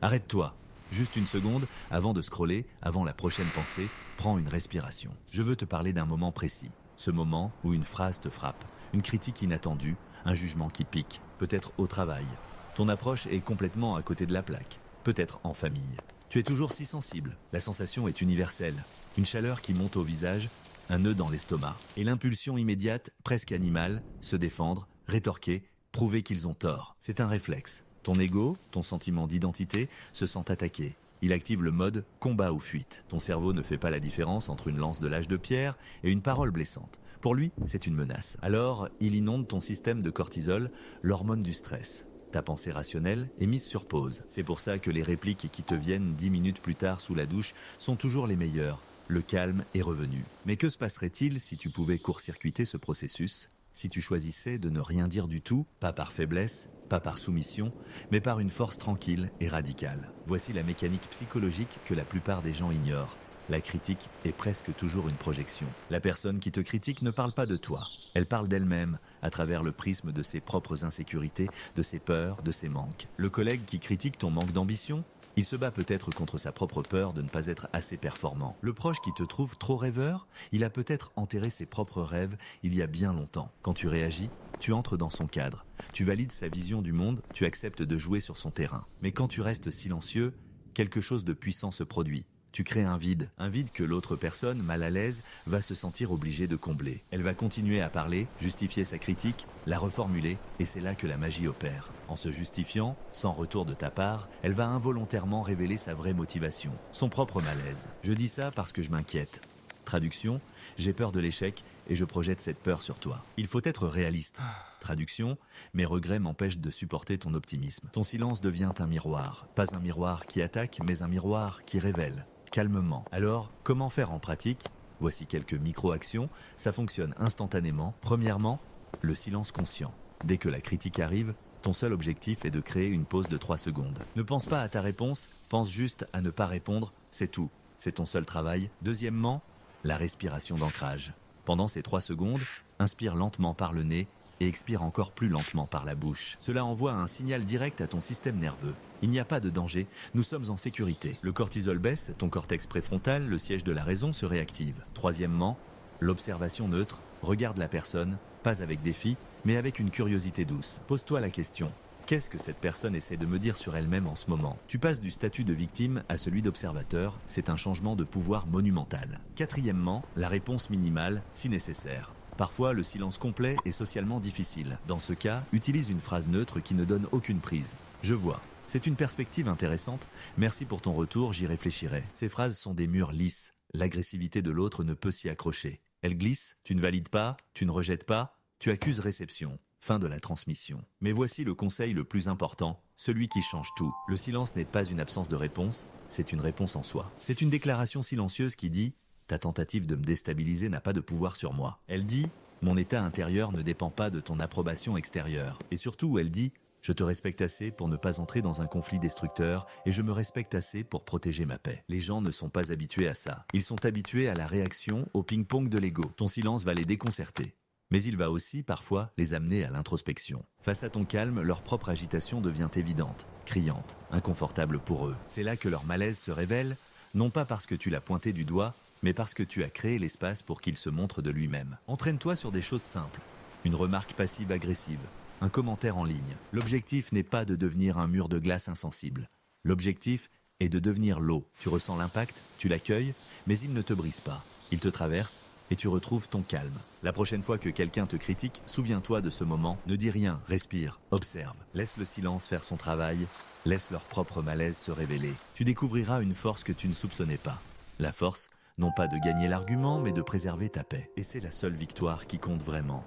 Arrête-toi. Juste une seconde, avant de scroller, avant la prochaine pensée, prends une respiration. Je veux te parler d'un moment précis. Ce moment où une phrase te frappe, une critique inattendue, un jugement qui pique, peut-être au travail. Ton approche est complètement à côté de la plaque, peut-être en famille. Tu es toujours si sensible, la sensation est universelle. Une chaleur qui monte au visage, un nœud dans l'estomac. Et l'impulsion immédiate, presque animale, se défendre, rétorquer, prouver qu'ils ont tort. C'est un réflexe. Ton ego, ton sentiment d'identité, se sent attaqué. Il active le mode combat ou fuite. Ton cerveau ne fait pas la différence entre une lance de l'âge de pierre et une parole blessante. Pour lui, c'est une menace. Alors, il inonde ton système de cortisol, l'hormone du stress. Ta pensée rationnelle est mise sur pause. C'est pour ça que les répliques qui te viennent 10 minutes plus tard sous la douche sont toujours les meilleures. Le calme est revenu. Mais que se passerait-il si tu pouvais court-circuiter ce processus ? Si tu choisissais de ne rien dire du tout, pas par faiblesse, pas par soumission, mais par une force tranquille et radicale. Voici la mécanique psychologique que la plupart des gens ignorent. La critique est presque toujours une projection. La personne qui te critique ne parle pas de toi. Elle parle d'elle-même, à travers le prisme de ses propres insécurités, de ses peurs, de ses manques. Le collègue qui critique ton manque d'ambition, il se bat peut-être contre sa propre peur de ne pas être assez performant. Le proche qui te trouve trop rêveur, il a peut-être enterré ses propres rêves il y a bien longtemps. Quand tu réagis, tu entres dans son cadre. Tu valides sa vision du monde, tu acceptes de jouer sur son terrain. Mais quand tu restes silencieux, quelque chose de puissant se produit. Tu crées un vide que l'autre personne, mal à l'aise, va se sentir obligée de combler. Elle va continuer à parler, justifier sa critique, la reformuler, et c'est là que la magie opère. En se justifiant, sans retour de ta part, elle va involontairement révéler sa vraie motivation, son propre malaise. Je dis ça parce que je m'inquiète. Traduction, j'ai peur de l'échec et je projette cette peur sur toi. Il faut être réaliste. Traduction, mes regrets m'empêchent de supporter ton optimisme. Ton silence devient un miroir. Pas un miroir qui attaque, mais un miroir qui révèle. Calmement. Alors, comment faire en pratique ? Voici quelques micro-actions, ça fonctionne instantanément. Premièrement, le silence conscient. Dès que la critique arrive, ton seul objectif est de créer une pause de 3 secondes. Ne pense pas à ta réponse, pense juste à ne pas répondre, c'est tout. C'est ton seul travail. Deuxièmement, la respiration d'ancrage. Pendant ces 3 secondes, inspire lentement par le nez et expire encore plus lentement par la bouche. Cela envoie un signal direct à ton système nerveux. Il n'y a pas de danger, nous sommes en sécurité. Le cortisol baisse, ton cortex préfrontal, le siège de la raison, se réactive. Troisièmement, l'observation neutre. Regarde la personne, pas avec défi, mais avec une curiosité douce. Pose-toi la question. Qu'est-ce que cette personne essaie de me dire sur elle-même en ce moment ? Tu passes du statut de victime à celui d'observateur, c'est un changement de pouvoir monumental. Quatrièmement, la réponse minimale, si nécessaire. Parfois, le silence complet est socialement difficile. Dans ce cas, utilise une phrase neutre qui ne donne aucune prise. Je vois. C'est une perspective intéressante. Merci pour ton retour, j'y réfléchirai. Ces phrases sont des murs lisses. L'agressivité de l'autre ne peut s'y accrocher. Elle glisse, tu ne valides pas, tu ne rejettes pas, tu accuses réception. Fin de la transmission. Mais voici le conseil le plus important, celui qui change tout. Le silence n'est pas une absence de réponse, c'est une réponse en soi. C'est une déclaration silencieuse qui dit « Ta tentative de me déstabiliser n'a pas de pouvoir sur moi ». Elle dit « Mon état intérieur ne dépend pas de ton approbation extérieure ». Et surtout, elle dit « Je te respecte assez pour ne pas entrer dans un conflit destructeur et je me respecte assez pour protéger ma paix ». Les gens ne sont pas habitués à ça. Ils sont habitués à la réaction, au ping-pong de l'ego. Ton silence va les déconcerter. Mais il va aussi, parfois, les amener à l'introspection. Face à ton calme, leur propre agitation devient évidente, criante, inconfortable pour eux. C'est là que leur malaise se révèle, non pas parce que tu l'as pointé du doigt, mais parce que tu as créé l'espace pour qu'il se montre de lui-même. Entraîne-toi sur des choses simples. Une remarque passive-agressive, un commentaire en ligne. L'objectif n'est pas de devenir un mur de glace insensible. L'objectif est de devenir l'eau. Tu ressens l'impact, tu l'accueilles, mais il ne te brise pas. Il te traverse, et tu retrouves ton calme. La prochaine fois que quelqu'un te critique, souviens-toi de ce moment. Ne dis rien, respire, observe. Laisse le silence faire son travail. Laisse leur propre malaise se révéler. Tu découvriras une force que tu ne soupçonnais pas. La force, non pas de gagner l'argument, mais de préserver ta paix. Et c'est la seule victoire qui compte vraiment.